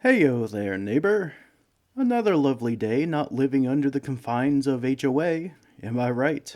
Heyo there, neighbor. Another lovely day not living under the confines of HOA, am I right?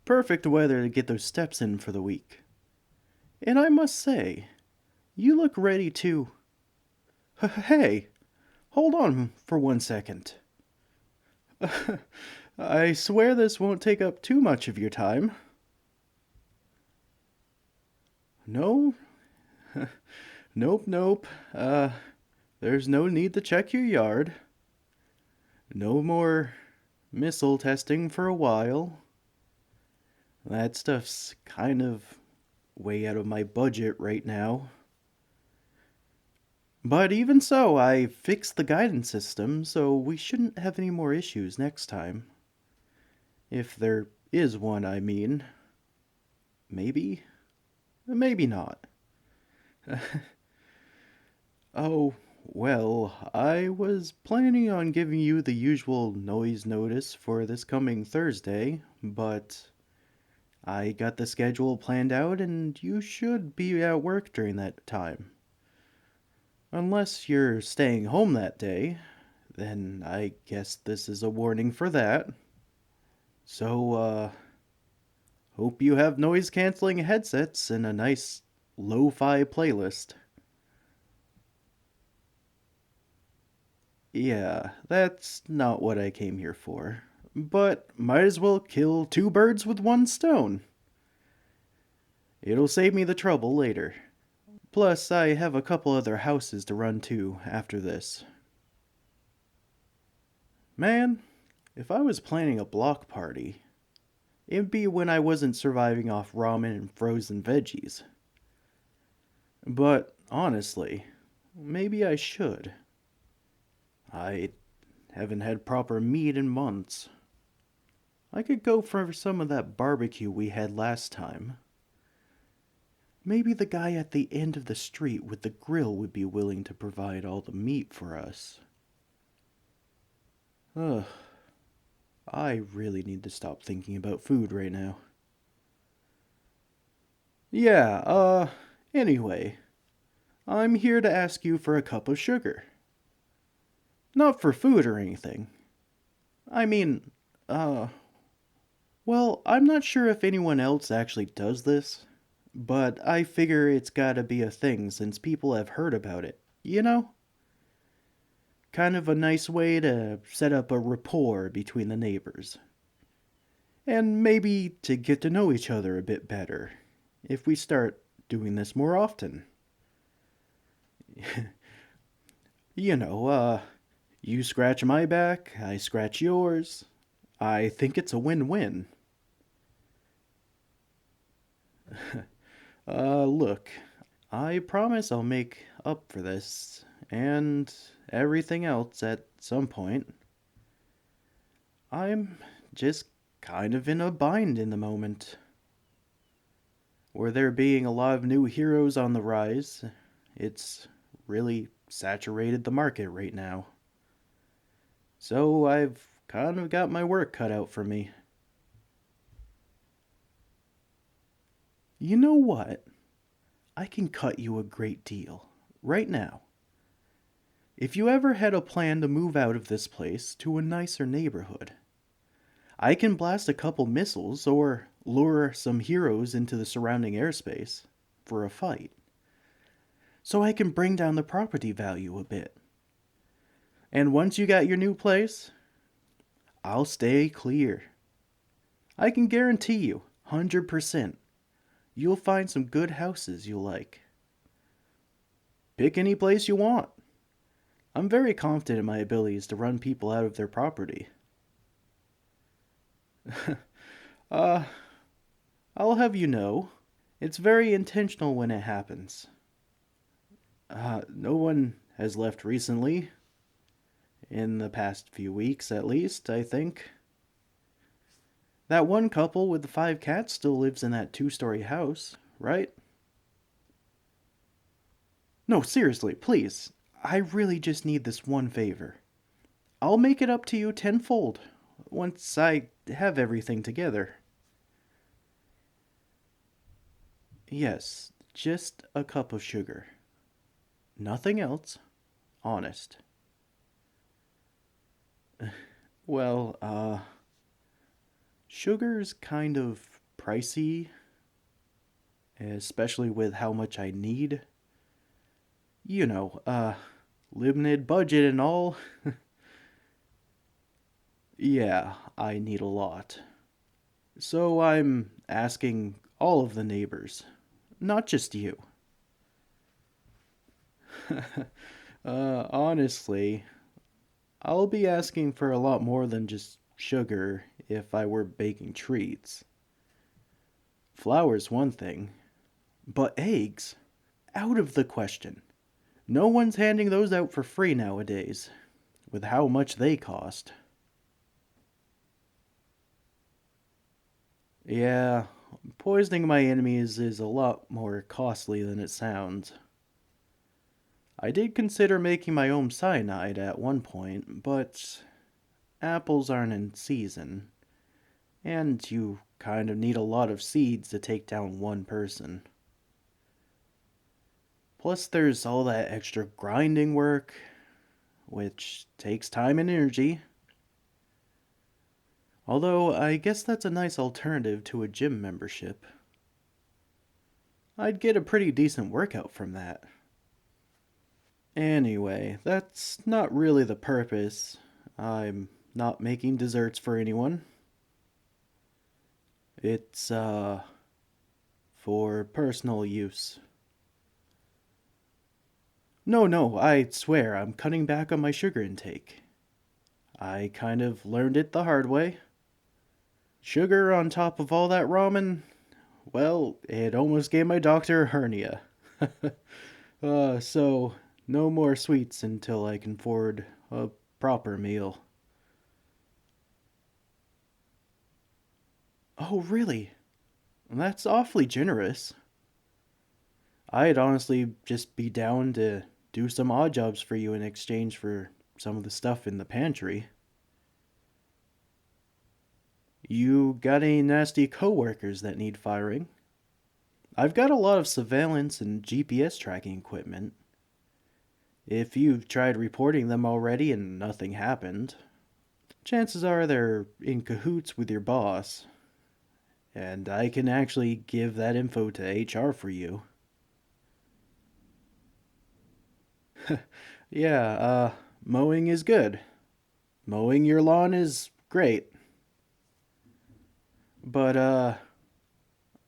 Perfect weather to get those steps in for the week. And I must say, you look ready to. Hey, hold on for 1 second. I swear this won't take up too much of your time. No? Nope. There's no need to check your yard. No more missile testing for a while. That stuff's kind of way out of my budget right now. But even so, I fixed the guidance system, so we shouldn't have any more issues next time. If there is one, I mean. Maybe? Maybe not. Oh, well, I was planning on giving you the usual noise notice for this coming Thursday, but I got the schedule planned out and you should be at work during that time. Unless you're staying home that day, then I guess this is a warning for that. So, hope you have noise canceling headsets and a nice lo-fi playlist. Yeah, that's not what I came here for. But might as well kill two birds with one stone. It'll save me the trouble later. Plus, I have a couple other houses to run to after this. Man, if I was planning a block party, it'd be when I wasn't surviving off ramen and frozen veggies. But honestly, maybe I should. I haven't had proper meat in months. I could go for some of that barbecue we had last time. Maybe the guy at the end of the street with the grill would be willing to provide all the meat for us. Ugh, I really need to stop thinking about food right now. Yeah, anyway, I'm here to ask you for a cup of sugar. Not for food or anything. I mean, uh, well, I'm not sure if anyone else actually does this, but I figure it's gotta be a thing since people have heard about it, you know? Kind of a nice way to set up a rapport between the neighbors. And maybe to get to know each other a bit better if we start doing this more often. You know, you scratch my back, I scratch yours. I think it's a win-win. Look, I promise I'll make up for this and everything else at some point. I'm just kind of in a bind in the moment. Where there being a lot of new heroes on the rise, it's really saturated the market right now. So I've kind of got my work cut out for me. You know what? I can cut you a great deal. Right now. If you ever had a plan to move out of this place to a nicer neighborhood, I can blast a couple missiles or lure some heroes into the surrounding airspace for a fight. So I can bring down the property value a bit. And once you got your new place, I'll stay clear. I can guarantee you, 100%, you'll find some good houses you'll like. Pick any place you want. I'm very confident in my abilities to run people out of their property. uh, I'll have you know, it's very intentional when it happens. No one has left recently. In the past few weeks, at least, I think. That one couple with the 5 cats still lives in that 2-story house, right? No, seriously, please. I really just need this one favor. I'll make it up to you tenfold once I have everything together. Yes, just a cup of sugar. Nothing else. honest. Well, sugar's kind of pricey, especially with how much I need. You know, limited budget and all. Yeah, I need a lot. So I'm asking all of the neighbors, not just you. Honestly, I'll be asking for a lot more than just sugar if I were baking treats. Flour's one thing, but eggs? Out of the question. No one's handing those out for free nowadays, with how much they cost. Yeah, poisoning my enemies is a lot more costly than it sounds. I did consider making my own cyanide at one point, but apples aren't in season, and you kind of need a lot of seeds to take down one person. Plus, there's all that extra grinding work, which takes time and energy. Although, I guess that's a nice alternative to a gym membership. I'd get a pretty decent workout from that. Anyway, that's not really the purpose. I'm not making desserts for anyone. It's, for personal use. No, I swear I'm cutting back on my sugar intake. I kind of learned it the hard way. Sugar on top of all that ramen, well, it almost gave my doctor a hernia. So no more sweets until I can afford a proper meal. Oh, really? That's awfully generous. I'd honestly just be down to do some odd jobs for you in exchange for some of the stuff in the pantry. You got any nasty coworkers that need firing? I've got a lot of surveillance and GPS tracking equipment. If you've tried reporting them already and nothing happened, chances are they're in cahoots with your boss, and I can actually give that info to HR for you. Yeah, mowing is good. Mowing your lawn is great. But,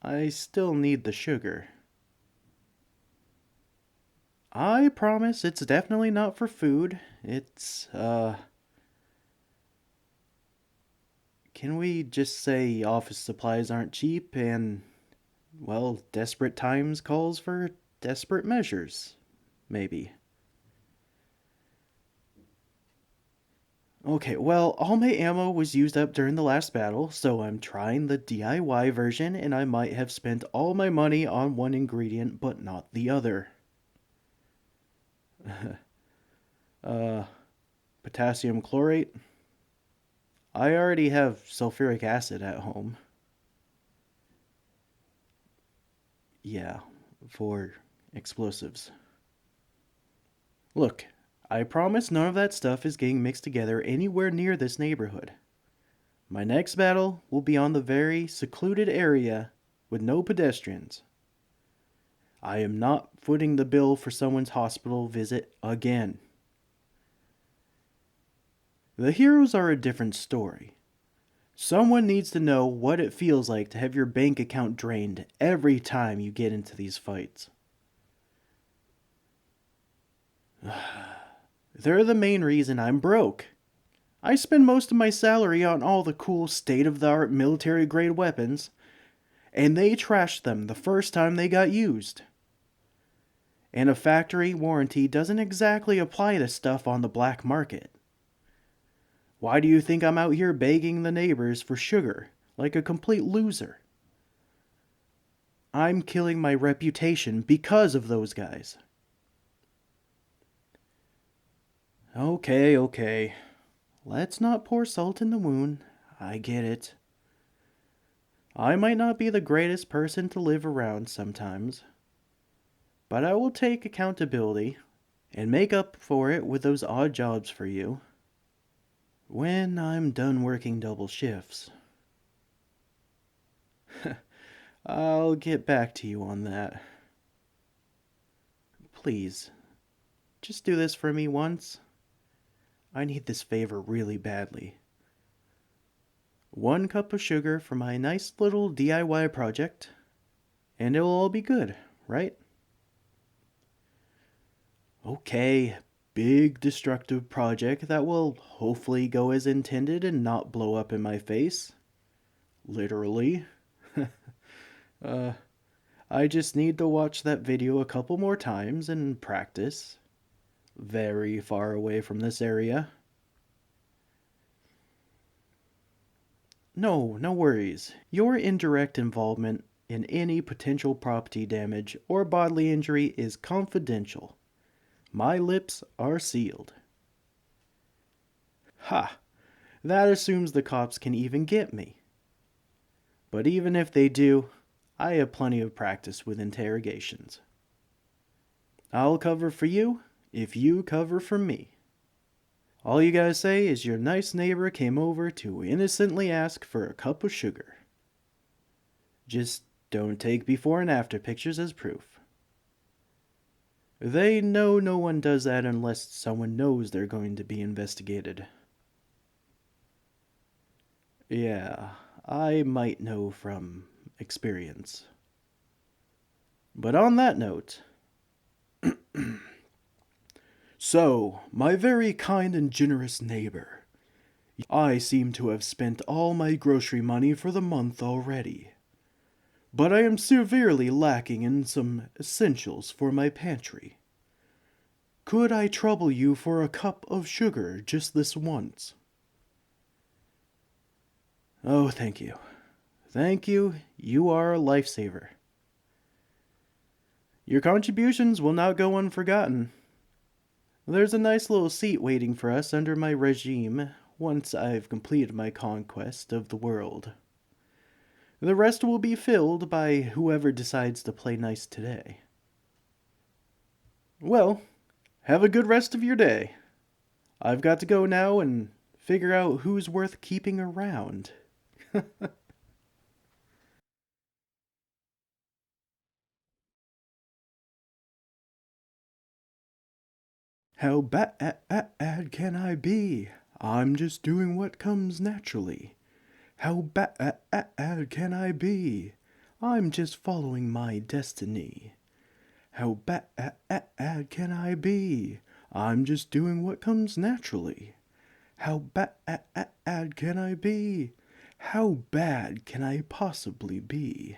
I still need the sugar. I promise it's definitely not for food. It's, can we just say office supplies aren't cheap and, well, desperate times calls for desperate measures? Maybe. Okay, well, all my ammo was used up during the last battle, so I'm trying the DIY version and I might have spent all my money on one ingredient but not the other. uh, Potassium chlorate? I already have sulfuric acid at home. Yeah, for explosives. Look, I promise none of that stuff is getting mixed together anywhere near this neighborhood. My next battle will be on the very secluded area with no pedestrians. I am not footing the bill for someone's hospital visit again. The heroes are a different story. Someone needs to know what it feels like to have your bank account drained every time you get into these fights. They're the main reason I'm broke. I spend most of my salary on all the cool state of the art military grade weapons, and they trashed them the first time they got used. And a factory warranty doesn't exactly apply to stuff on the black market. Why do you think I'm out here begging the neighbors for sugar, like a complete loser? I'm killing my reputation because of those guys. Okay. Let's not pour salt in the wound. I get it. I might not be the greatest person to live around sometimes, but I will take accountability, and make up for it with those odd jobs for you when I'm done working double shifts. I'll get back to you on that. Please, just do this for me once. I need this favor really badly. 1 cup of sugar for my nice little DIY project, and it'll all be good, right? Okay, big destructive project that will hopefully go as intended and not blow up in my face. Literally. uh, I just need to watch that video a couple more times and practice. Very far away from this area. No, no worries. Your indirect involvement in any potential property damage or bodily injury is confidential. My lips are sealed. Ha! That assumes the cops can even get me. But even if they do, I have plenty of practice with interrogations. I'll cover for you if you cover for me. All you gotta say is your nice neighbor came over to innocently ask for a cup of sugar. Just don't take before and after pictures as proof. They know no one does that unless someone knows they're going to be investigated. Yeah, I might know from experience. But on that note, so, my very kind and generous neighbor, I seem to have spent all my grocery money for the month already. But I am severely lacking in some essentials for my pantry. Could I trouble you for a cup of sugar just this once? Oh, thank you. Thank you. You are a lifesaver. Your contributions will not go unforgotten. There's a nice little seat waiting for us under my regime once I've completed my conquest of the world. The rest will be filled by whoever decides to play nice today. Well, have a good rest of your day. I've got to go now and figure out who's worth keeping around. How bad can I be? I'm just doing what comes naturally. How bad can I be? I'm just following my destiny. How bad can I be? I'm just doing what comes naturally. How bad can I be? How bad can I possibly be?